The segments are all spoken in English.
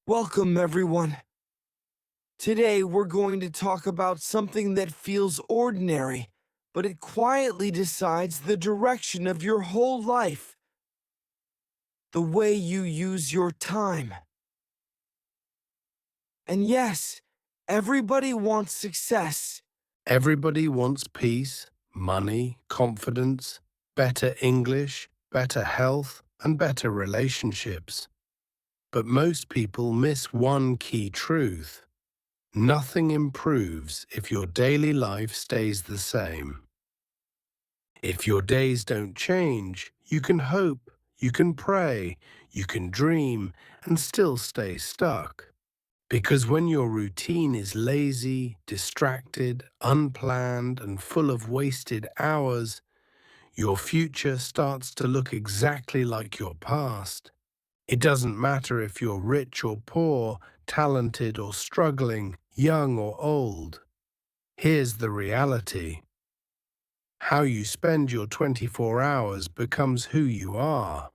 Welcome, everyone. Today, we're going to talk about something that feels ordinary, but it quietly decides the direction of your whole life, the way you use your time. And yes, everybody wants success. Everybody wants peace, money, confidence, better English, better health, and better relationships. But most people miss one key truth. Nothing improves if your daily life stays the same. If your days don't change, you can hope, you can pray, you can dream, and still stay stuck. Because when your routine is lazy, distracted, unplanned, and full of wasted hours, your future starts to look exactly like your past. It doesn't matter if you're rich or poor, talented or struggling, young or old. Here's the reality. How you spend your 24 hours becomes who you are.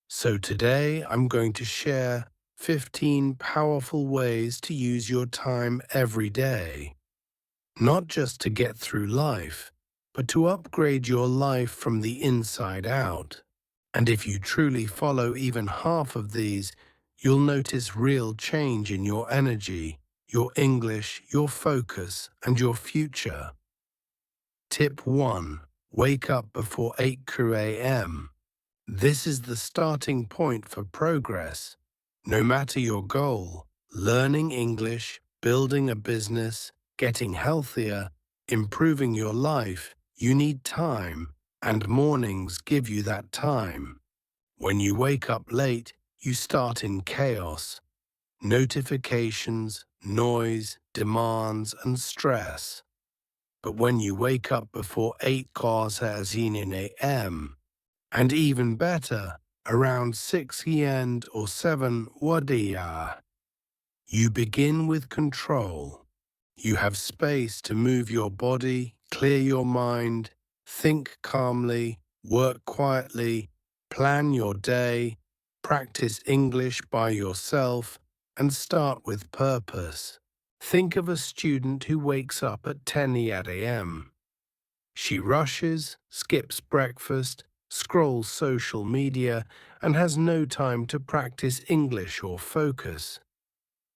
So today I'm going to share 15 powerful ways to use your time every day, not just to get through life, but to upgrade your life from the inside out. And if you truly follow even half of these, you'll notice real change in your energy, your English, your focus, and your future. Tip 1. Wake up before 8 a.m. This is the starting point for progress. No matter your goal, learning English, building a business, getting healthier, improving your life, you need time, and mornings give you that time. When you wake up late, you start in chaos. Notifications, noise, demands, and stress. But when you wake up before 8 a.m., and even better, around 6 p.m. or 7 wadiyah. You begin with control. You have space to move your body, clear your mind, think calmly, work quietly, plan your day, practice English by yourself, and start with purpose. Think of a student who wakes up at 10 a.m. She rushes, skips breakfast, scrolls social media, and has no time to practice English or focus.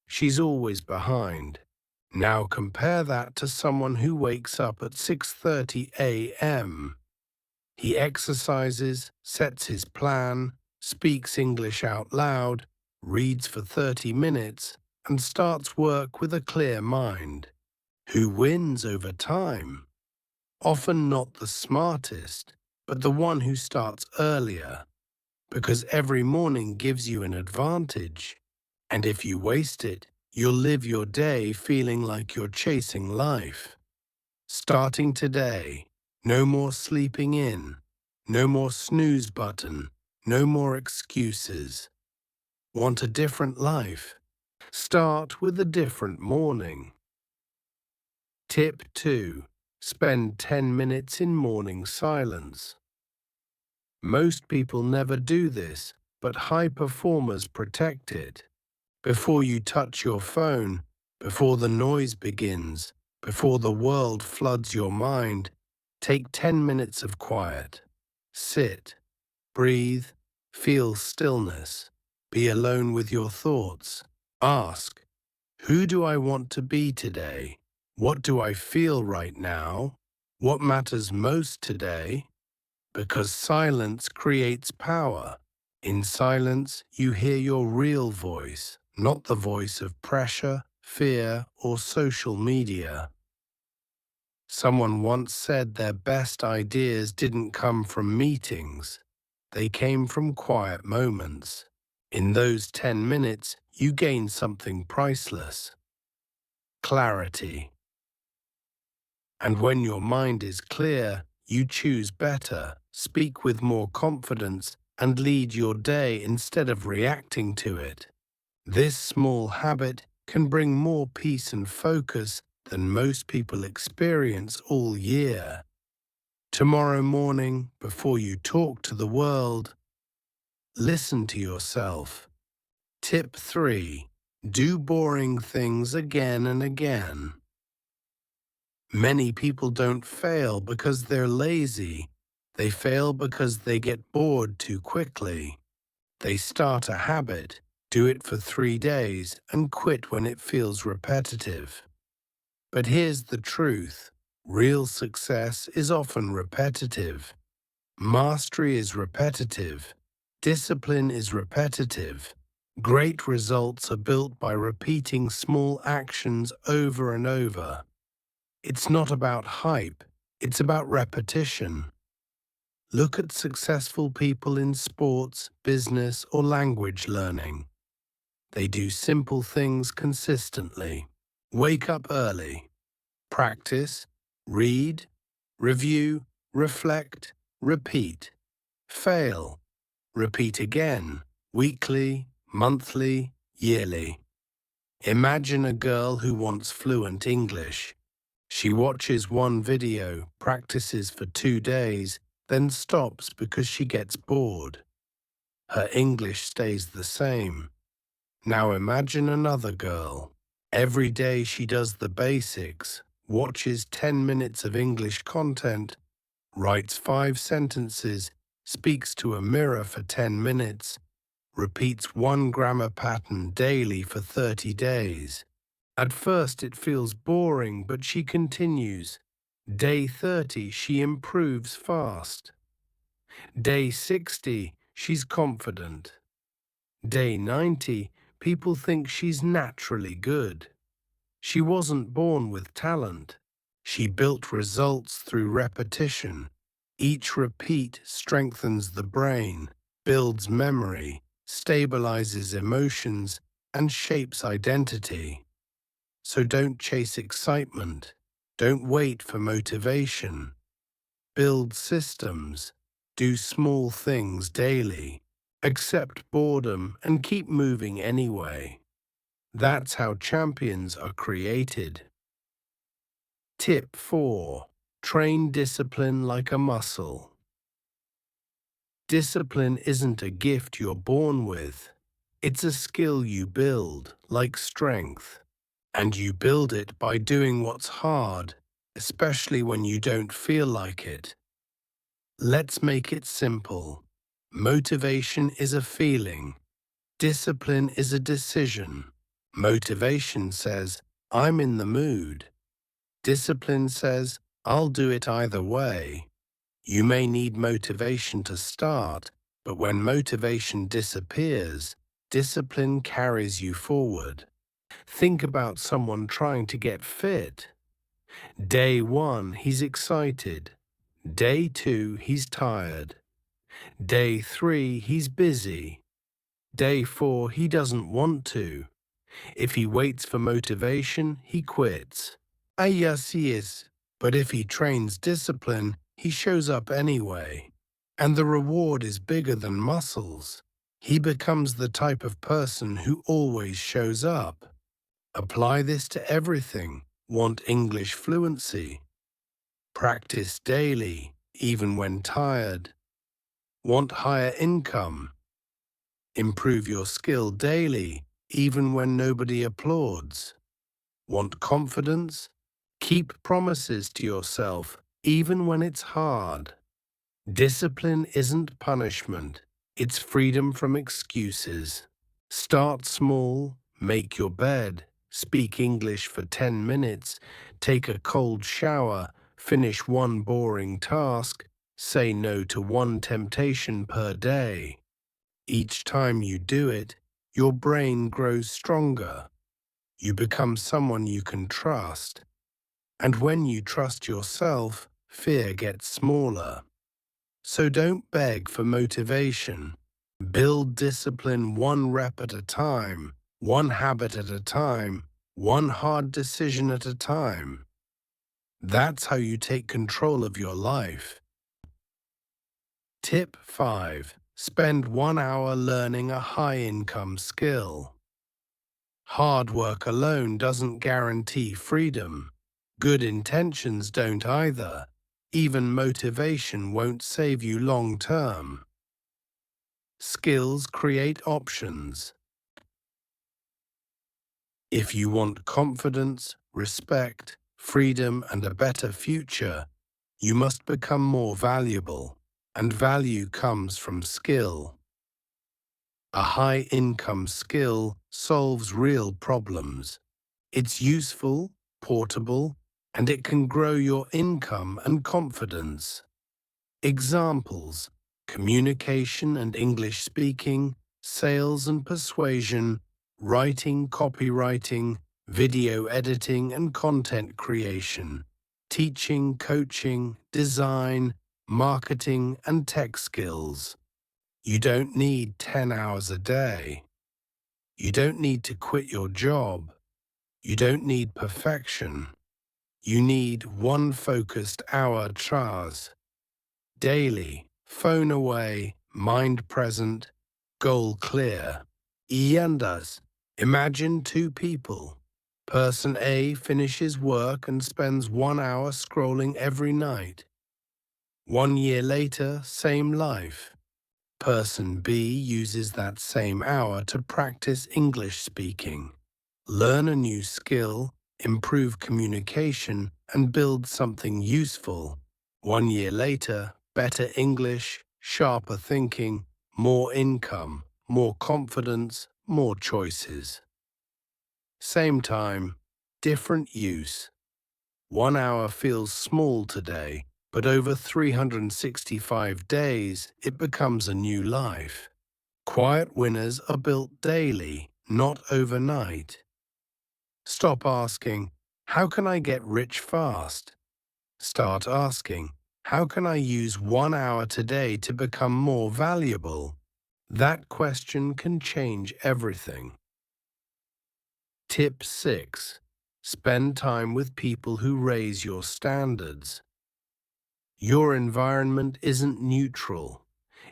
She's always behind. Now compare that to someone who wakes up at 6:30 a.m. He exercises, sets his plan, speaks English out loud, reads for 30 minutes, and starts work with a clear mind. Who wins over time? Often not the smartest, but the one who starts earlier, because every morning gives you an advantage. And if you waste it, you'll live your day feeling like you're chasing life. Starting today, no more sleeping in, no more snooze button, no more excuses. Want a different life? Start with a different morning. Tip 2. Spend 10 minutes in morning silence. Most people never do this, but high performers protect it. Before you touch your phone, before the noise begins, before the world floods your mind, take 10 minutes of quiet. Sit, breathe, feel stillness. Be alone with your thoughts. Ask, who do I want to be today? What do I feel right now? What matters most today? Because silence creates power. In silence, you hear your real voice, not the voice of pressure, fear, or social media. Someone once said their best ideas didn't come from meetings. They came from quiet moments. In those 10 minutes, you gain something priceless. Clarity. And when your mind is clear, you choose better, speak with more confidence, and lead your day instead of reacting to it. This small habit can bring more peace and focus than most people experience all year. Tomorrow morning, before you talk to the world, listen to yourself. Tip 3. Do boring things again and again. Many people don't fail because they're lazy. They fail because they get bored too quickly. They start a habit, do it for 3 days, and quit when it feels repetitive. But here's the truth. Real success is often repetitive. Mastery is repetitive. Discipline is repetitive. Great results are built by repeating small actions over and over. It's not about hype, it's about repetition. Look at successful people in sports, business, or language learning. They do simple things consistently. Wake up early. Practice, read, review, reflect, repeat. Fail, repeat again, weekly, monthly, yearly. Imagine a girl who wants fluent English. She watches one video, practices for 2 days, then stops because she gets bored. Her English stays the same. Now imagine another girl. Every day she does the basics, watches 10 minutes of English content, writes 5 sentences, speaks to a mirror for 10 minutes, repeats one grammar pattern daily for 30 days. At first it feels boring, but she continues. Day 30, she improves fast. Day 60, she's confident. Day 90, people think she's naturally good. She wasn't born with talent. She built results through repetition. Each repeat strengthens the brain, builds memory, stabilizes emotions, and shapes identity. So don't chase excitement. Don't wait for motivation. Build systems. Do small things daily. Accept boredom and keep moving anyway. That's how champions are created. Tip 4. Train discipline like a muscle. Discipline isn't a gift you're born with. It's a skill you build, like strength. And you build it by doing what's hard, especially when you don't feel like it. Let's make it simple. Motivation is a feeling. Discipline is a decision. Motivation says, I'm in the mood. Discipline says, I'll do it either way. You may need motivation to start, but when motivation disappears, discipline carries you forward. Think about someone trying to get fit. Day 1, he's excited. Day 2, he's tired. Day 3, he's busy. Day 4, he doesn't want to. If he waits for motivation, he quits. Yes, he is. But if he trains discipline, he shows up anyway. And the reward is bigger than muscles. He becomes the type of person who always shows up. Apply this to everything. Want English fluency? Practice daily, even when tired. Want higher income? Improve your skill daily, even when nobody applauds. Want confidence? Keep promises to yourself, even when it's hard. Discipline isn't punishment, it's freedom from excuses. Start small, make your bed, speak English for 10 minutes, take a cold shower, finish one boring task, say no to one temptation per day. Each time you do it, your brain grows stronger. You become someone you can trust. And when you trust yourself, fear gets smaller. So don't beg for motivation. Build discipline one rep at a time, one habit at a time, one hard decision at a time. That's how you take control of your life. Tip 5. Spend 1 hour learning a high-income skill. Hard work alone doesn't guarantee freedom. Good intentions don't either. Even motivation won't save you long term. Skills create options. If you want confidence, respect, freedom, and a better future, you must become more valuable, and value comes from skill. A high-income skill solves real problems. It's useful, portable, and it can grow your income and confidence. Examples: communication and English speaking, sales and persuasion, writing, copywriting, video editing and content creation, teaching, coaching, design, marketing, and tech skills. You don't need 10 hours a day. You don't need to quit your job. You don't need perfection. You need one focused hour chance. Daily, phone away, mind present, goal clear. Iyandas. Imagine two people. Person A finishes work and spends 1 hour scrolling every night. 1 year later, same life. Person B uses that same hour to practice English speaking, learn a new skill, improve communication, and build something useful. 1 year later, better English, sharper thinking, more income, more confidence, more choices. Same time, different use. 1 hour feels small today, but over 365 days, it becomes a new life. Quiet winners are built daily, not overnight. Stop asking, how can I get rich fast? Start asking, how can I use 1 hour today to become more valuable? That question can change everything. Tip 6. Spend time with people who raise your standards. Your environment isn't neutral.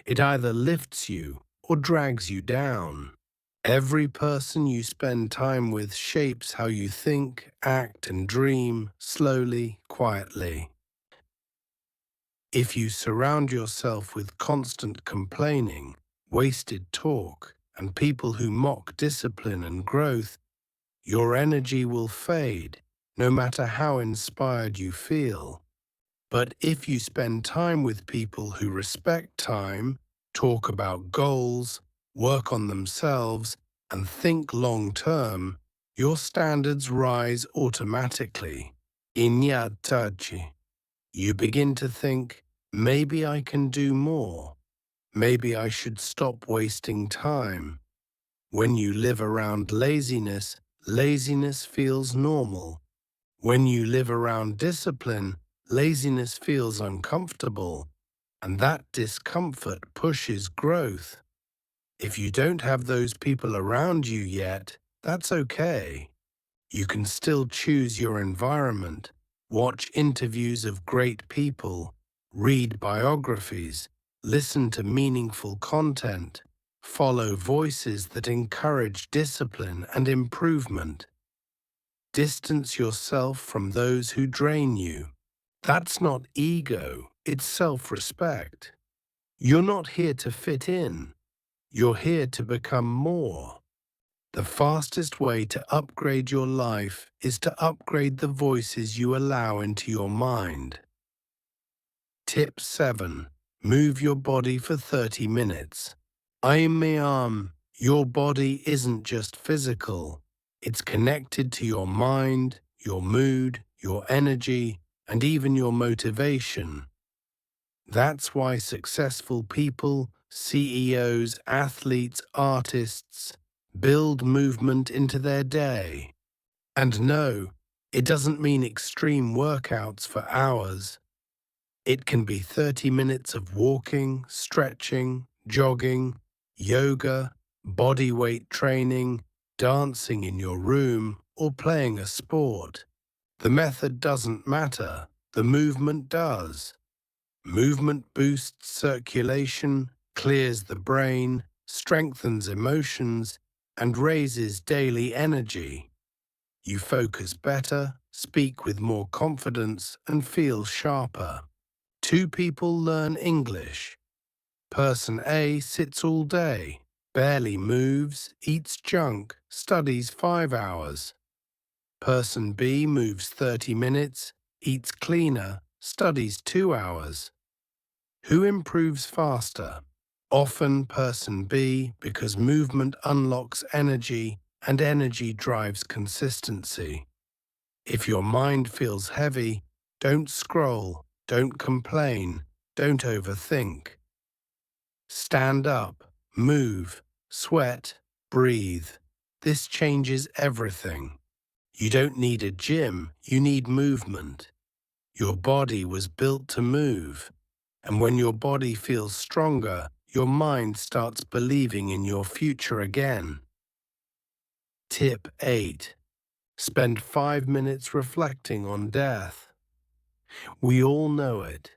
It either lifts you or drags you down. Every person you spend time with shapes how you think, act, and dream, slowly, quietly. If you surround yourself with constant complaining, wasted talk, and people who mock discipline and growth, your energy will fade, no matter how inspired you feel. But if you spend time with people who respect time, talk about goals, work on themselves, and think long-term, your standards rise automatically. Inyatachi. You begin to think, maybe I can do more. Maybe I should stop wasting time. When you live around laziness, laziness feels normal. When you live around discipline, laziness feels uncomfortable, and that discomfort pushes growth. If you don't have those people around you yet, that's okay. You can still choose your environment, watch interviews of great people, read biographies, listen to meaningful content, follow voices that encourage discipline and improvement. Distance yourself from those who drain you. That's not ego, it's self-respect. You're not here to fit in. You're here to become more. The fastest way to upgrade your life is to upgrade the voices you allow into your mind. Tip 7. Move your body for 30 minutes. Your body isn't just physical. It's connected to your mind, your mood, your energy, and even your motivation. That's why successful people, CEOs, athletes, artists, build movement into their day. And no, it doesn't mean extreme workouts for hours. It can be 30 minutes of walking, stretching, jogging, yoga, body weight training, dancing in your room, or playing a sport. The method doesn't matter, the movement does. Movement boosts circulation, clears the brain, strengthens emotions, and raises daily energy. You focus better, speak with more confidence, and feel sharper. Two people learn English. Person A sits all day. barely moves, eats junk, studies 5 hours. Person B moves 30 minutes, eats cleaner, studies 2 hours. Who improves faster? Often person B, because movement unlocks energy and energy drives consistency. If your mind feels heavy, don't scroll, don't complain, don't overthink. Stand up, move, sweat, breathe. This changes everything. You don't need a gym, you need movement. Your body was built to move. And when your body feels stronger, your mind starts believing in your future again. Tip 8. Spend 5 minutes reflecting on death. We all know it.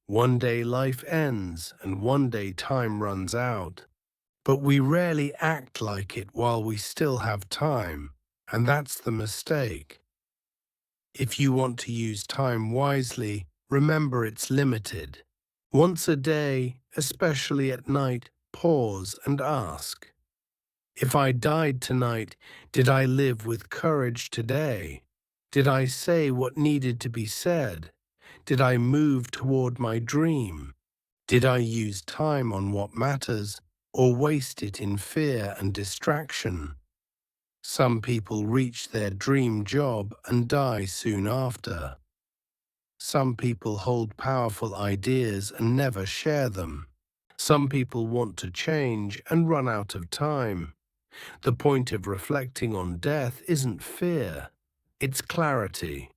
One day life ends and one day time runs out. But we rarely act like it while we still have time, and that's the mistake. If you want to use time wisely, remember it's limited. Once a day, especially at night, pause and ask, if I died tonight, did I live with courage today? Did I say what needed to be said? Did I move toward my dream? Did I use time on what matters or waste it in fear and distraction? Some people reach their dream job and die soon after. Some people hold powerful ideas and never share them. Some people want to change and run out of time. The point of reflecting on death isn't fear, it's clarity.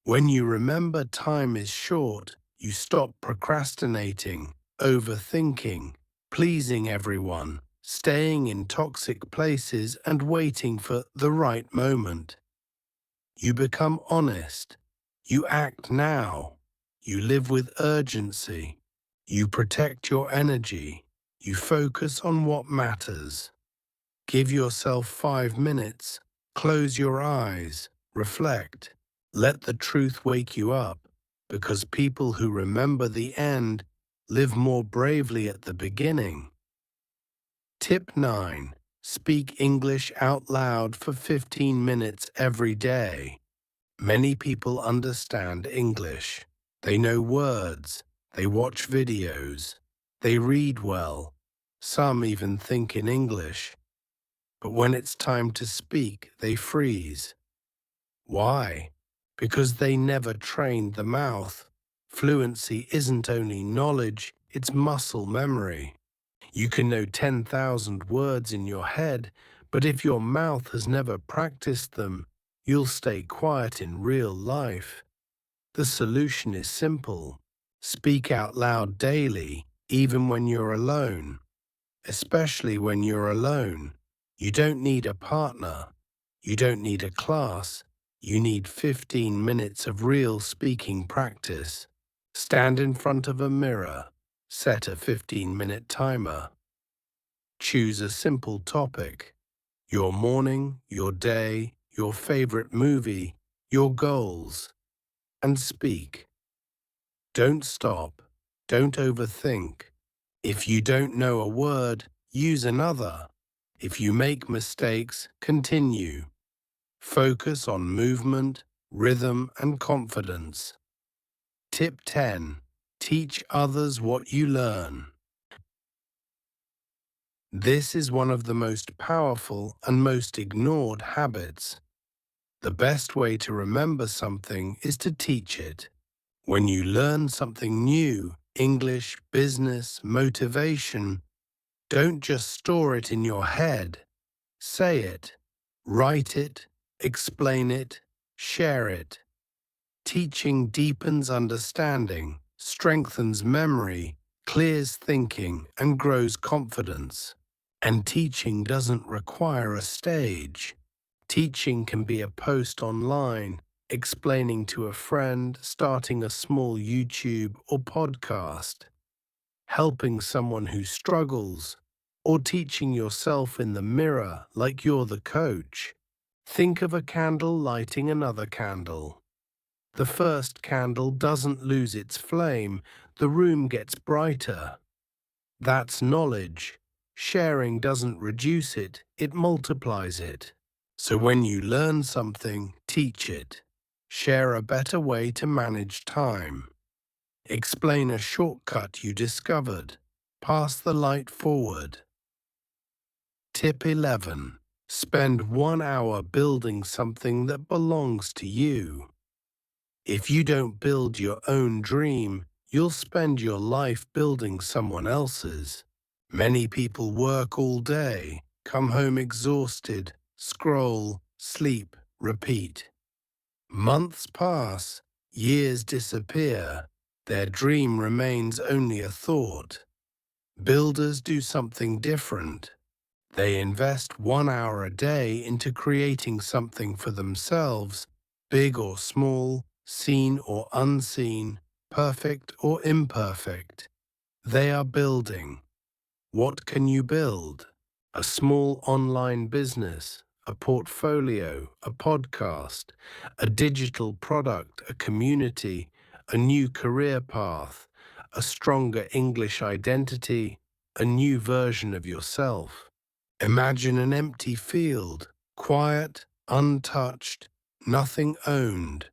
When you remember time is short, you stop procrastinating, overthinking, pleasing everyone, staying in toxic places and waiting for the right moment. You become honest. You act now. You live with urgency. You protect your energy. You focus on what matters. Give yourself 5 minutes. Close your eyes. Reflect. Let the truth wake you up, because people who remember the end live more bravely at the beginning. Tip 9. Speak English out loud for 15 minutes every day. Many people understand English. They know words. They watch videos. They read well. Some even think in English. But when it's time to speak, they freeze. Why? Because they never trained the mouth. Fluency isn't only knowledge, it's muscle memory. You can know 10,000 words in your head, but if your mouth has never practiced them, you'll stay quiet in real life. The solution is simple. Speak out loud daily, even when you're alone. Especially when you're alone. You don't need a partner. You don't need a class. You need 15 minutes of real speaking practice. Stand in front of a mirror. Set a 15-minute timer. Choose a simple topic. Your morning, your day, your favorite movie, your goals. And speak. Don't stop. Don't overthink. If you don't know a word, use another. If you make mistakes, continue. Focus on movement, rhythm, and confidence. Tip 10. Teach others what you learn. This is one of the most powerful and most ignored habits. The best way to remember something is to teach it. When you learn something new, English, business, motivation, don't just store it in your head. Say it, write it, explain it, share it. Teaching deepens understanding, strengthens memory, clears thinking, and grows confidence. And teaching doesn't require a stage. Teaching can be a post online, explaining to a friend, starting a small YouTube or podcast, helping someone who struggles, or teaching yourself in the mirror like you're the coach. Think of a candle lighting another candle. The first candle doesn't lose its flame, the room gets brighter. That's knowledge. Sharing doesn't reduce it, it multiplies it. So when you learn something, teach it. Share a better way to manage time. Explain a shortcut you discovered. Pass the light forward. Tip 11. Spend 1 hour building something that belongs to you. If you don't build your own dream, you'll spend your life building someone else's. Many people work all day, come home exhausted, scroll, sleep, repeat. Months pass, years disappear, their dream remains only a thought. Builders do something different. They invest 1 hour a day into creating something for themselves, big or small, seen or unseen, perfect or imperfect. They are building. What can you build? A small online business, a portfolio, a podcast, a digital product, a community, a new career path, a stronger English identity, a new version of yourself. Imagine an empty field, quiet, untouched, nothing owned.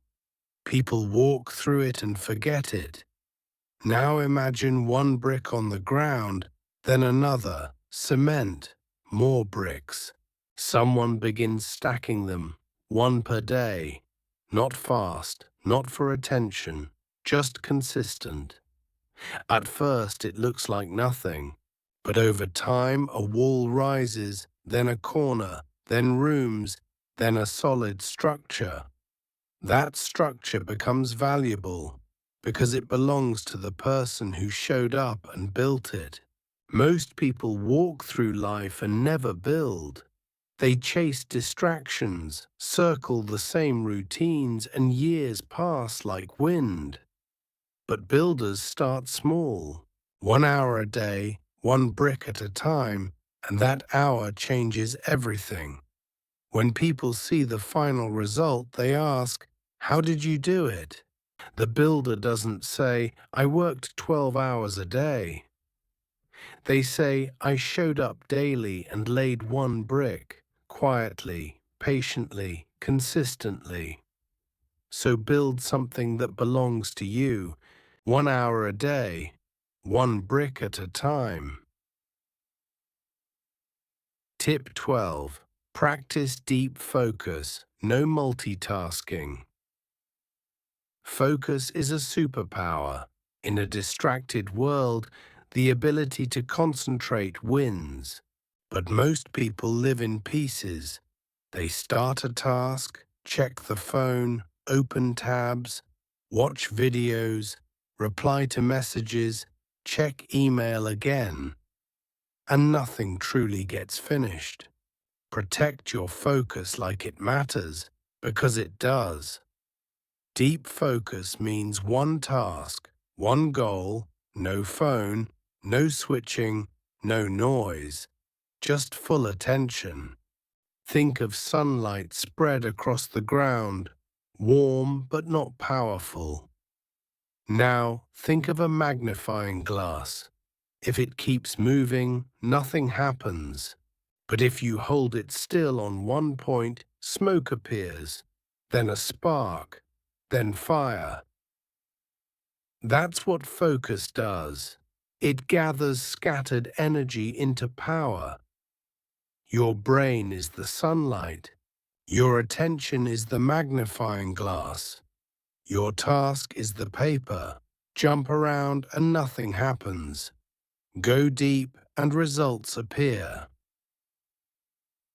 People walk through it and forget it. Now imagine one brick on the ground, then another, cement, more bricks. Someone begins stacking them, one per day. Not fast, not for attention, just consistent. At first it looks like nothing, but over time a wall rises, then a corner, then rooms, then a solid structure. That structure becomes valuable because it belongs to the person who showed up and built it. Most people walk through life and never build. They chase distractions, circle the same routines, and years pass like wind. But builders start small. 1 hour a day, one brick at a time, and that hour changes everything. When people see the final result, they ask, "How did you do it?" The builder doesn't say, "I worked 12 hours a day." They say, "I showed up daily and laid one brick, quietly, patiently, consistently." So build something that belongs to you, 1 hour a day, one brick at a time. Tip 12. Practice deep focus, no multitasking. Focus is a superpower. In a distracted world, the ability to concentrate wins. But most people live in pieces. They start a task, check the phone, open tabs, watch videos, reply to messages, check email again, and nothing truly gets finished. Protect your focus like it matters, because it does. Deep focus means one task, one goal, no phone, no switching, no noise, just full attention. Think of sunlight spread across the ground, warm but not powerful. Now think of a magnifying glass. If it keeps moving, nothing happens. But if you hold it still on one point, smoke appears, then a spark, then fire. That's what focus does. It gathers scattered energy into power. Your brain is the sunlight. Your attention is the magnifying glass. Your task is the paper. Jump around and nothing happens. Go deep and results appear.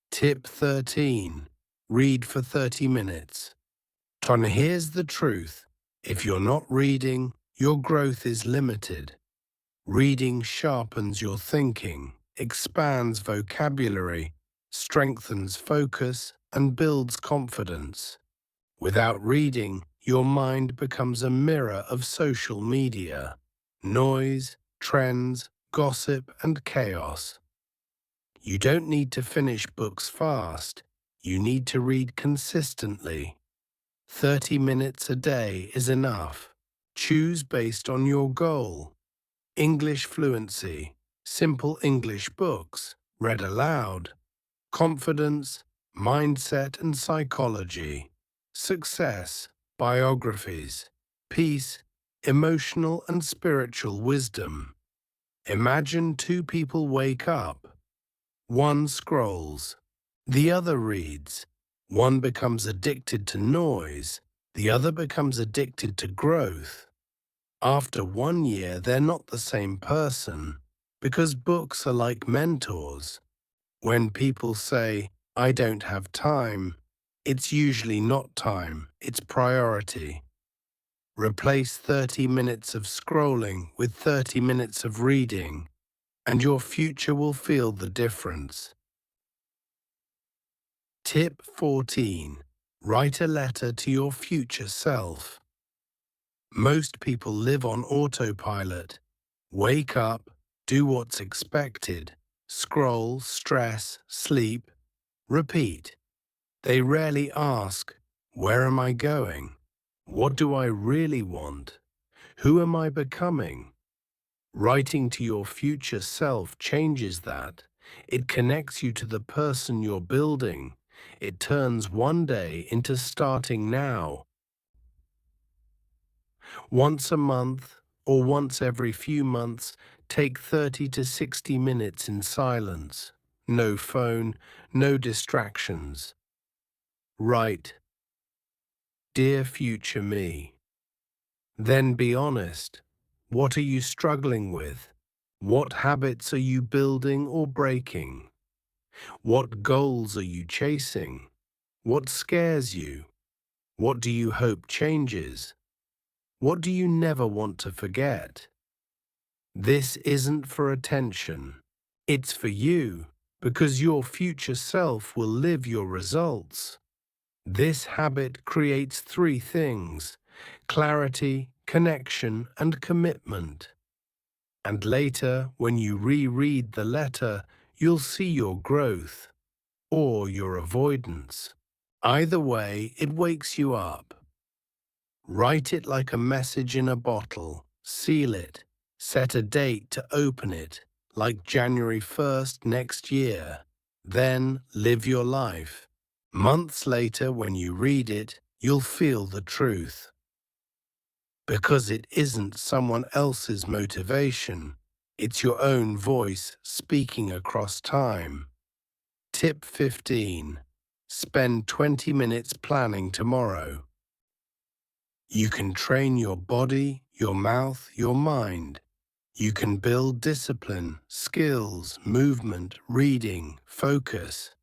Tip 13. Read for 30 minutes. And here's the truth. If you're not reading, your growth is limited. Reading sharpens your thinking, expands vocabulary, strengthens focus, and builds confidence. Without reading, your mind becomes a mirror of social media, noise, trends, gossip, and chaos. You don't need to finish books fast. You need to read consistently. 30 minutes a day is enough. Choose based on your goal. English fluency, simple English books, read aloud, confidence, mindset and psychology, success, biographies, peace, emotional and spiritual wisdom. Imagine two people wake up. One scrolls, the other reads. One becomes addicted to noise, the other becomes addicted to growth. After 1 year, they're not the same person, because books are like mentors. When people say, "I don't have time," it's usually not time, it's priority. Replace 30 minutes of scrolling with 30 minutes of reading, and your future will feel the difference. Tip 14. Write a letter to your future self. Most people live on autopilot. Wake up, do what's expected, scroll, stress, sleep, repeat. They rarely ask, "Where am I going? What do I really want? Who am I becoming?" Writing to your future self changes that. It connects you to the person you're building. It turns one day into starting now. Once a month or once every few months, take 30 to 60 minutes in silence. No phone, no distractions. Write, "Dear future me." Then be honest. What are you struggling with? What habits are you building or breaking? What goals are you chasing? What scares you? What do you hope changes? What do you never want to forget? This isn't for attention. It's for you, because your future self will live your results. This habit creates three things: clarity, connection, and commitment. And later, when you reread the letter, you'll see your growth or your avoidance. Either way, it wakes you up. Write it like a message in a bottle, seal it, set a date to open it, like January 1st next year. Then live your life. Months later, when you read it, you'll feel the truth. Because it isn't someone else's motivation, it's your own voice speaking across time. Tip 15. Spend 20 minutes planning tomorrow. You can train your body, your mouth, your mind. You can build discipline, skills, movement, reading, focus.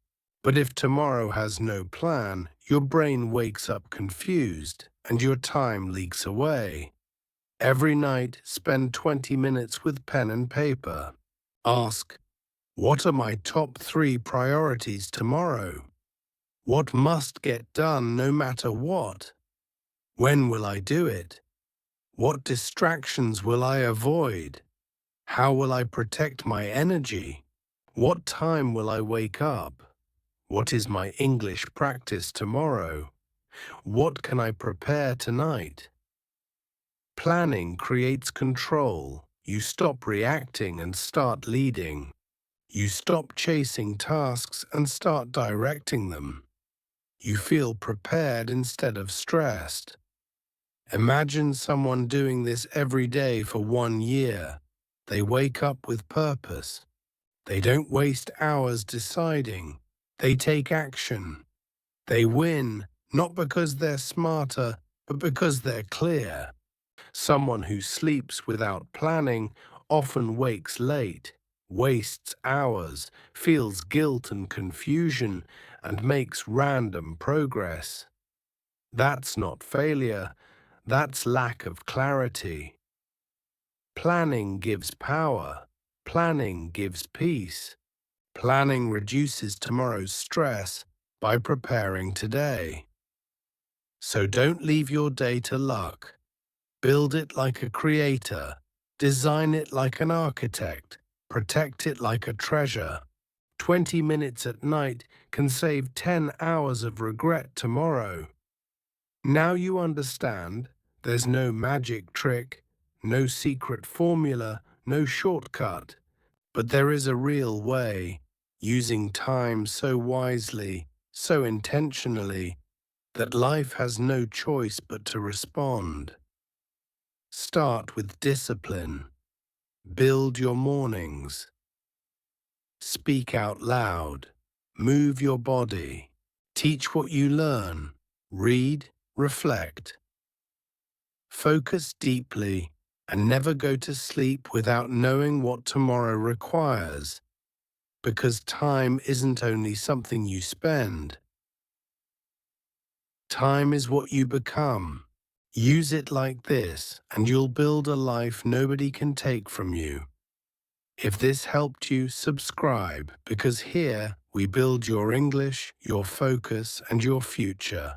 But if tomorrow has no plan, your brain wakes up confused and your time leaks away. Every night, spend 20 minutes with pen and paper. Ask, what are my top 3 priorities tomorrow? What must get done no matter what? When will I do it? What distractions will I avoid? How will I protect my energy? What time will I wake up? What is my English practice tomorrow? What can I prepare tonight? Planning creates control. You stop reacting and start leading. You stop chasing tasks and start directing them. You feel prepared instead of stressed. Imagine someone doing this every day for 1 year. They wake up with purpose. They don't waste hours deciding. They take action. They win, not because they're smarter, but because they're clear. Someone who sleeps without planning often wakes late, wastes hours, feels guilt and confusion, and makes random progress. That's not failure, that's lack of clarity. Planning gives power. Planning gives peace. Planning reduces tomorrow's stress by preparing today. So don't leave your day to luck. Build it like a creator. Design it like an architect. Protect it like a treasure. 20 minutes at night can save 10 hours of regret tomorrow. Now you understand, there's no magic trick, no secret formula, no shortcut. But there is a real way, using time so wisely, so intentionally, that life has no choice but to respond. Start with discipline. Build your mornings. Speak out loud. Move your body. Teach what you learn. Read, reflect. Focus deeply and never go to sleep without knowing what tomorrow requires, because time isn't only something you spend. Time is what you become. Use it like this, and you'll build a life nobody can take from you. If this helped you, subscribe, because here we build your English, your focus, and your future.